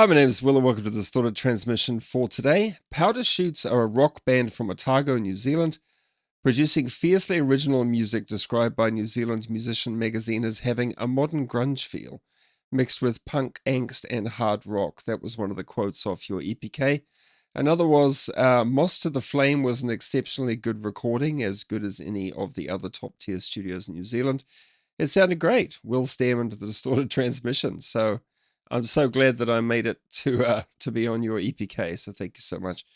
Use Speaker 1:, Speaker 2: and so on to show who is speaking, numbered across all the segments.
Speaker 1: Hi, my name is Will and welcome to the Distorted Transmission for today. Powder Chutes are a rock band from Otago, New Zealand, producing fiercely original music described by New Zealand Musician magazine as having a modern grunge feel, mixed with punk angst and hard rock. That was one of the quotes off your EPK. Another was, Moss to the Flame was an exceptionally good recording, as good as any of the other top-tier studios in New Zealand. It sounded great. Will Stam into the Distorted Transmission. So I'm so glad that I made it to be on your EPK. So thank you so much.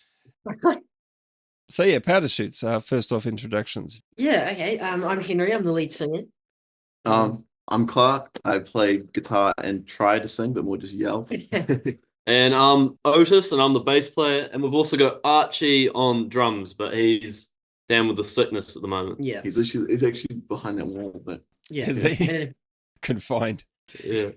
Speaker 1: So yeah, Powder Chutes. First off, introductions.
Speaker 2: Yeah, okay. I'm Henry. I'm the lead singer.
Speaker 3: I'm Clark. I play guitar and try to sing, but more just yell.
Speaker 4: And I'm Otis, and I'm the bass player. And we've also got Archie on drums, but he's down with the sickness at the moment.
Speaker 2: Yeah,
Speaker 3: He's actually behind that wall, but
Speaker 2: yeah.
Speaker 1: Is he?
Speaker 2: And
Speaker 1: Confined.
Speaker 4: Yeah.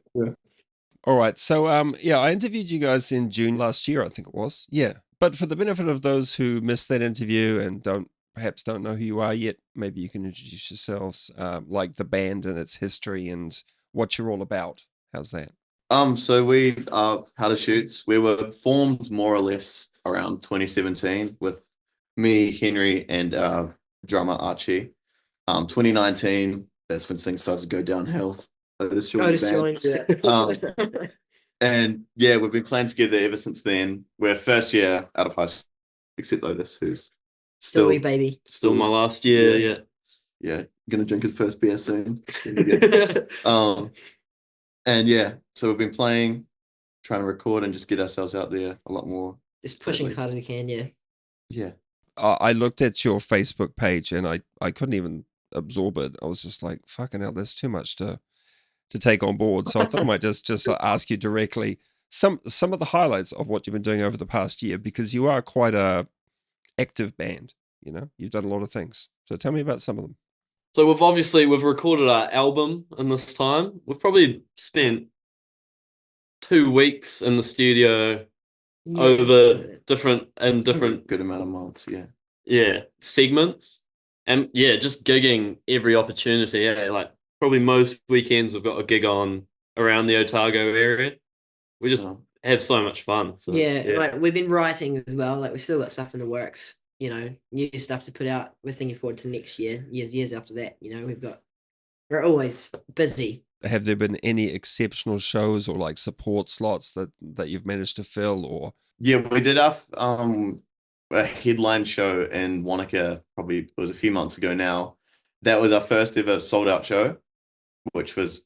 Speaker 1: All right. So yeah, I interviewed you guys in June last year, I think it was. Yeah. But for the benefit of those who missed that interview and perhaps don't know who you are yet, maybe you can introduce yourselves, like the band and its history and what you're all about. How's that?
Speaker 3: so we are Powder Chutes. We were formed more or less around 2017 with me, Henry, and drummer Archie. 2019, that's when things started to go downhill. Otis joined the band.
Speaker 2: yeah.
Speaker 3: And yeah, we've been playing together ever since then. We're first year out of high school, except Otis, who's
Speaker 2: Still wee baby.
Speaker 4: Still my last year,
Speaker 3: yeah, gonna drink his first beer soon. And yeah, so we've been playing, trying to record and just get ourselves out there a lot more.
Speaker 2: Just pushing as hard as we can, yeah.
Speaker 3: Yeah.
Speaker 1: I looked at your Facebook page and I couldn't even absorb it. I was just like, fucking hell, that's too much to take on board. So I thought I might just ask you directly some of the highlights of what you've been doing over the past year, because you are quite a active band. You know, you've done a lot of things. So tell me about some of them.
Speaker 4: So we've recorded our album in this time. We've probably spent 2 weeks in the studio over different
Speaker 3: good amount of months,
Speaker 4: segments, and just gigging every opportunity. Yeah, like probably most weekends we've got a gig on around the Otago area. We just have so much fun. So,
Speaker 2: like we've been writing as well. Like we've still got stuff in the works. You know, new stuff to put out. We're thinking forward to next year, years after that. You know, we're always busy.
Speaker 1: Have there been any exceptional shows or like support slots that you've managed to fill? Or
Speaker 3: yeah, we did a headline show in Wanaka, probably it was a few months ago now. That was our first ever sold out show, which was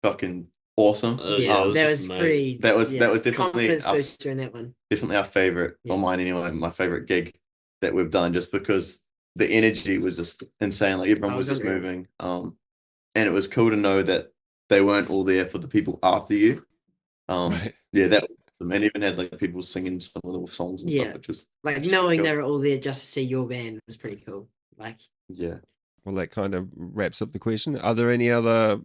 Speaker 3: fucking awesome.
Speaker 2: That was definitely confidence booster in that one.
Speaker 3: Definitely our favorite, or mine anyway, my favorite gig that we've done, just because the energy was just insane. Like everyone was just moving. And it was cool to know that they weren't all there for the people after you.
Speaker 1: Right.
Speaker 3: Yeah, that was awesome. And even had like people singing some little songs and stuff, which was
Speaker 2: like knowing cool. They were all there just to see your band was pretty cool. Like,
Speaker 3: yeah.
Speaker 1: Well, that kind of wraps up the question. Are there any other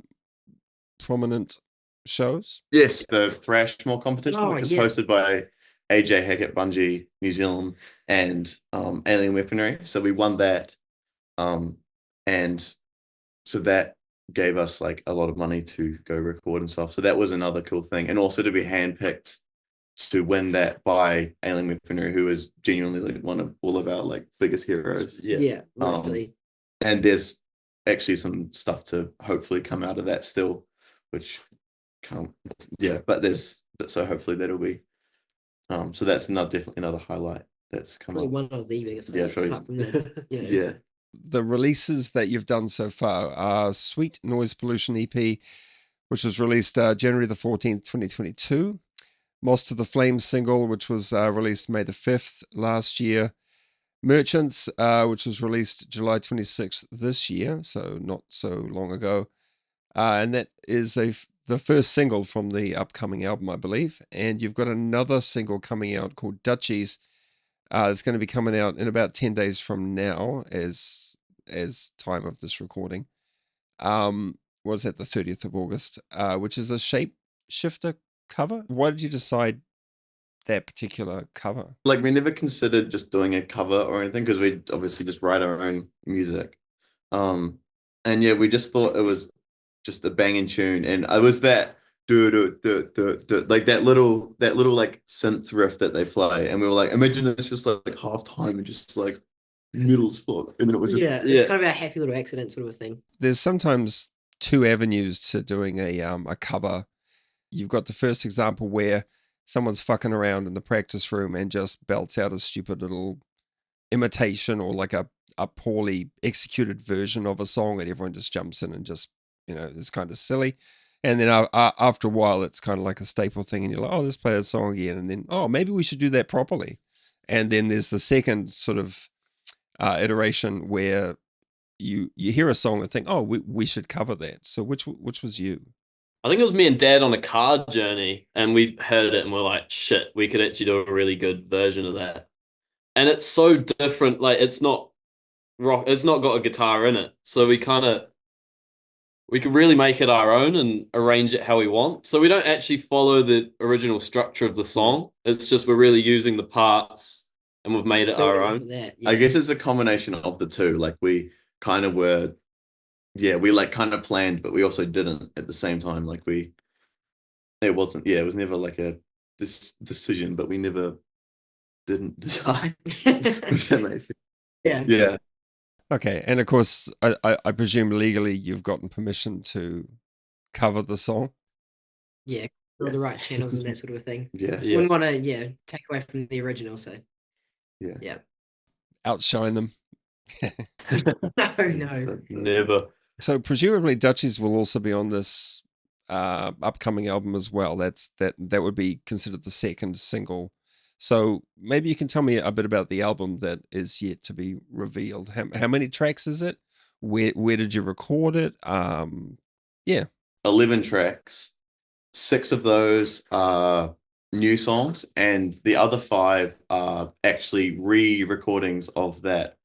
Speaker 1: prominent shows?
Speaker 3: Yes, the Thrashmore competition, which was hosted by AJ Hackett, Bungie, New Zealand, and Alien Weaponry. So we won that. And so that gave us like a lot of money to go record and stuff. So that was another cool thing. And also to be handpicked to win that by Alien Weaponry, who is genuinely like one of all of our like biggest heroes.
Speaker 2: Yeah, really.
Speaker 3: And there's actually some stuff to hopefully come out of that still, which can't. Yeah, but so hopefully that'll be. So that's definitely another highlight that's come up.
Speaker 2: One of the biggest.
Speaker 3: Yeah.
Speaker 1: The releases that you've done so far are Sweet Noise Pollution EP, which was released January the 14th, 2022. Moss to the Flame single, which was released May the 5th last year. Merchants, which was released July 26th this year, so not so long ago. And that is the first single from the upcoming album, I believe. And you've got another single coming out called Dutchies. It's going to be coming out in about 10 days from now as time of this recording. Was that the 30th of August, which is a Shape Shifter cover. Why did you decide that particular cover?
Speaker 3: Like we never considered just doing a cover or anything, because we obviously just write our own music. And yeah, we just thought it was just a banging tune. And it was that like that little like synth riff that they play, and we were like, imagine it's just like half time and just like middle spot, and then it was just
Speaker 2: it's kind of a happy little accident sort of a thing.
Speaker 1: There's sometimes two avenues to doing a cover. You've got the first example where someone's fucking around in the practice room and just belts out a stupid little imitation or like a poorly executed version of a song, and everyone just jumps in and just, it's kind of silly. And then after a while, it's kind of like a staple thing, and you're like, oh, let's play that song again. And then, oh, maybe we should do that properly. And then there's the second sort of iteration where you hear a song and think, oh, we should cover that. So which was you?
Speaker 4: I think it was me and Dad on a car journey, and we heard it and we're like, shit, we could actually do a really good version of that. And it's so different. Like, it's not rock. It's not got a guitar in it. So we could really make it our own and arrange it how we want. So we don't actually follow the original structure of the song. It's just we're really using the parts and we've made it our own.
Speaker 3: I guess it's a combination of the two. Like, we kind of were, we like kind of planned, but we also didn't at the same time. Like, it was never like a decision, but we never didn't decide. If that makes sense. Yeah.
Speaker 1: Okay, and of course, I presume legally you've gotten permission to cover the song.
Speaker 2: Yeah, all the right channels and that sort of a thing.
Speaker 3: Yeah.
Speaker 2: Wouldn't want to take away from the original. So yeah.
Speaker 1: Outshine them.
Speaker 2: No,
Speaker 4: never.
Speaker 1: So presumably Dutchies will also be on this upcoming album as well. That would be considered the second single. So maybe you can tell me a bit about the album that is yet to be revealed. How many tracks is it? Where did you record it?
Speaker 3: 11 tracks. 6 of those are new songs, and the other 5 are actually re-recordings of that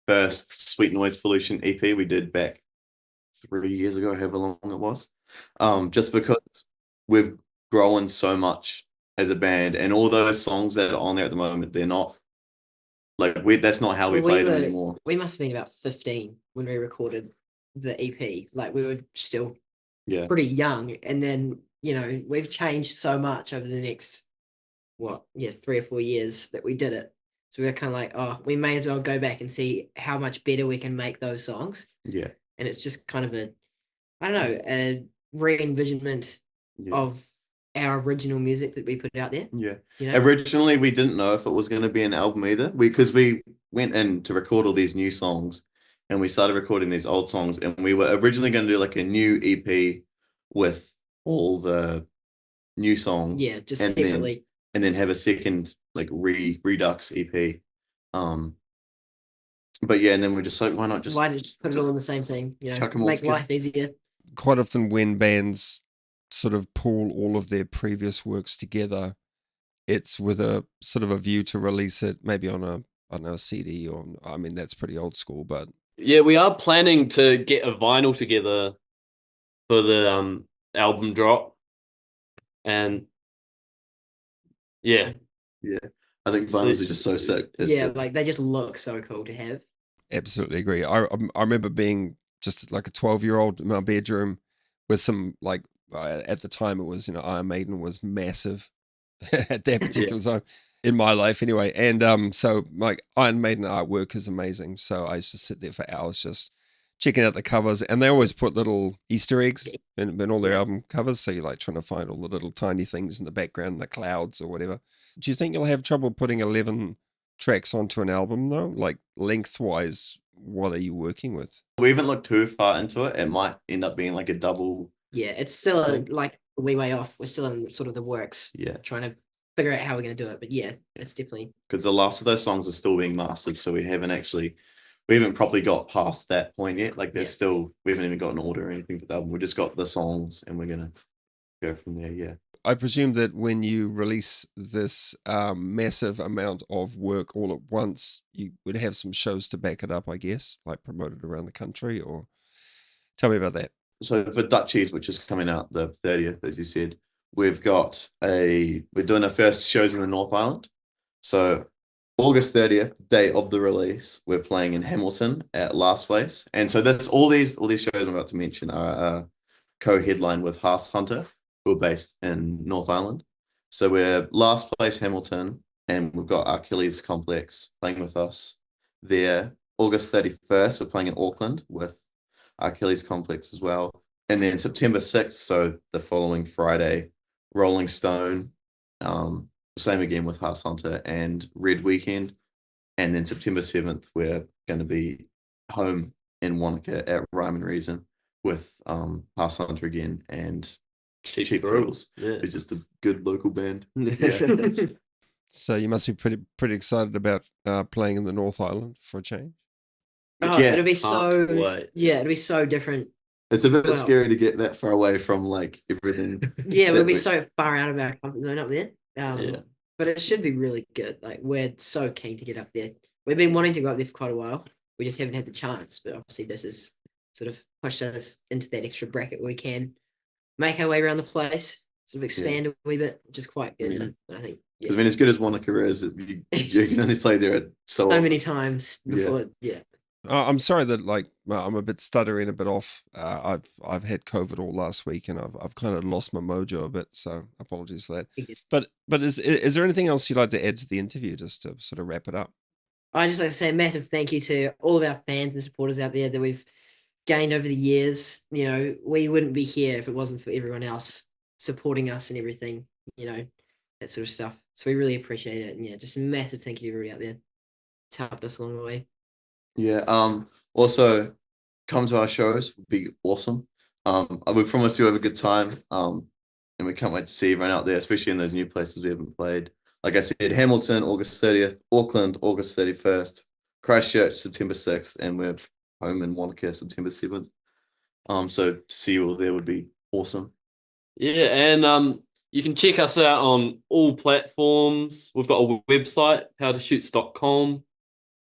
Speaker 3: first Sweet Noise Pollution EP we did back 3 years ago, however long it was. Just because we've grown so much as a band, and all those songs that are on there at the moment, they're not like that's not how we play them anymore.
Speaker 2: We must have been about 15 when we recorded the EP. Like, we were still pretty young, and then we've changed so much over the next 3 or 4 years that we did it. So we were kind of like, oh, we may as well go back and see how much better we can make those songs.
Speaker 3: Yeah.
Speaker 2: And it's just kind of a re-envisionment of our original music that we put out there.
Speaker 3: Yeah. Originally, we didn't know if it was going to be an album either, because we went in to record all these new songs, and we started recording these old songs, and we were originally going to do like a new EP with all the new songs.
Speaker 2: Yeah, just separately.
Speaker 3: And then have a second like redux EP. But and then we're just like, why not just
Speaker 2: put it all in the same thing?
Speaker 3: chuck them all
Speaker 2: make
Speaker 3: together.
Speaker 2: life easier.
Speaker 1: Quite often when bands sort of pull all of their previous works together, it's with a sort of a view to release it maybe on a CD, or that's pretty old school, but
Speaker 4: we are planning to get a vinyl together for the album drop, and
Speaker 3: I think vinyls are just so sick.
Speaker 2: Like, they just look so cool to have.
Speaker 1: Absolutely agree. I remember being just like a 12-year-old in my bedroom with some, like, at the time it was, Iron Maiden was massive at that particular time in my life anyway. And so like Iron Maiden artwork is amazing. So I used to sit there for hours just checking out the covers, and they always put little Easter eggs in all their album covers. So you're like trying to find all the little tiny things in the background, the clouds or whatever. Do you think you'll have trouble putting 11 tracks onto an album though? Like, lengthwise, what are you working with?
Speaker 3: We haven't looked too far into it. It might end up being like a double.
Speaker 2: Yeah, it's still like a wee way off. We're still in sort of the works.
Speaker 3: Yeah.
Speaker 2: Trying to figure out how we're going to do it. But it's definitely.
Speaker 3: Because the last of those songs are still being mastered. So we haven't properly got past that point yet. Like, we haven't even got an order or anything for the album. We just got the songs, and we're going to go from there. Yeah.
Speaker 1: I presume that when you release this massive amount of work all at once, you would have some shows to back it up, I guess, like promoted around the country, or tell me about that.
Speaker 3: So for Dutchies, which is coming out the 30th, as you said, we're doing our first shows in the North Island. So August 30th, day of the release, we're playing in Hamilton at Last Place. And so all these shows I'm about to mention are co-headline with Hearth Hunter. who are based in North Island. So we're last place Hamilton, and we've got Achilles Complex playing with us there. August 31st, we're playing in Auckland with Achilles Complex as well. And then September 6th, so the following Friday, Rolling Stone, same again with Heart Hunter and Red Weekend. And then September 7th, we're going to be home in Wanaka at Rhyme and Reason with Heart Hunter again and Cheap Thrills.
Speaker 4: Yeah.
Speaker 3: It's just a good local band.
Speaker 2: Yeah.
Speaker 1: So you must be pretty excited about playing in the North Island for a change.
Speaker 2: Oh,
Speaker 3: Yeah,
Speaker 2: it'll be
Speaker 4: wait.
Speaker 2: it'll be so different.
Speaker 3: it's a bit scary to get that far away from like everything.
Speaker 2: Yeah, we'll be so far out of our comfort zone up there.
Speaker 4: Yeah.
Speaker 2: But it should be really good. Like, we're so keen to get up there. We've been wanting to go up there for quite a while. We just haven't had the chance. But obviously, this has sort of pushed us into that extra bracket where we can make our way around the place, sort of expand a wee bit, which is quite good.
Speaker 3: Yeah.
Speaker 2: And I think,
Speaker 3: Because I mean, as good as Wanaka is, you can only play there
Speaker 2: so many times before. Yeah.
Speaker 1: I'm sorry that I'm a bit stuttering, a bit off. I've had COVID all last week, and I've kind of lost my mojo a bit. So apologies for that. But is there anything else you'd like to add to the interview, just to sort of wrap it up?
Speaker 2: I just like to say a massive thank you to all of our fans and supporters out there that we've gained over the years. You know, we wouldn't be here if it wasn't for everyone else supporting us and everything. You know, that sort of stuff. So we really appreciate it. And yeah, just a massive thank you to everybody out there. It's helped us along the way.
Speaker 3: Yeah. Also, come to our shows. Would be awesome. We promise you have a good time. And we can't wait to see everyone out there, especially in those new places we haven't played. Like I said, Hamilton, August 30th, Auckland, August 31st, Christchurch, September 6th, and we're home in Wanaka, September 7th. So to see you all there would be awesome.
Speaker 4: Yeah, and you can check us out on all platforms. We've got a website, powderchutes.com,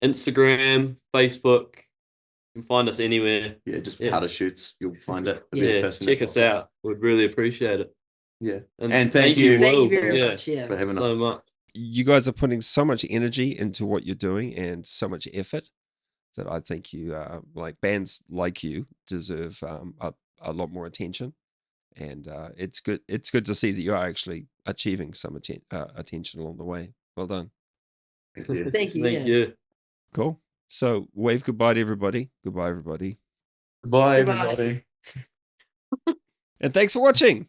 Speaker 4: Instagram, Facebook. You can find us anywhere.
Speaker 3: Yeah, just Powder Chutes. You'll find it.
Speaker 4: Yeah, check us out. We'd really appreciate it.
Speaker 3: Yeah.
Speaker 4: And
Speaker 3: thank you.
Speaker 2: Thank you
Speaker 4: Will,
Speaker 2: very much. Yeah.
Speaker 3: For having
Speaker 4: so
Speaker 3: us.
Speaker 4: much.
Speaker 1: You guys are putting so much energy into what you're doing and so much effort that I think you bands like you deserve a lot more attention. And it's good to see that you are actually achieving some attention along the way. Well done.
Speaker 3: Thank you.
Speaker 2: Thank you.
Speaker 4: Thank
Speaker 2: yeah.
Speaker 4: you.
Speaker 1: Cool. So wave goodbye to everybody. Goodbye, everybody.
Speaker 3: Bye,
Speaker 2: Goodbye.
Speaker 3: everybody.
Speaker 1: And thanks for watching.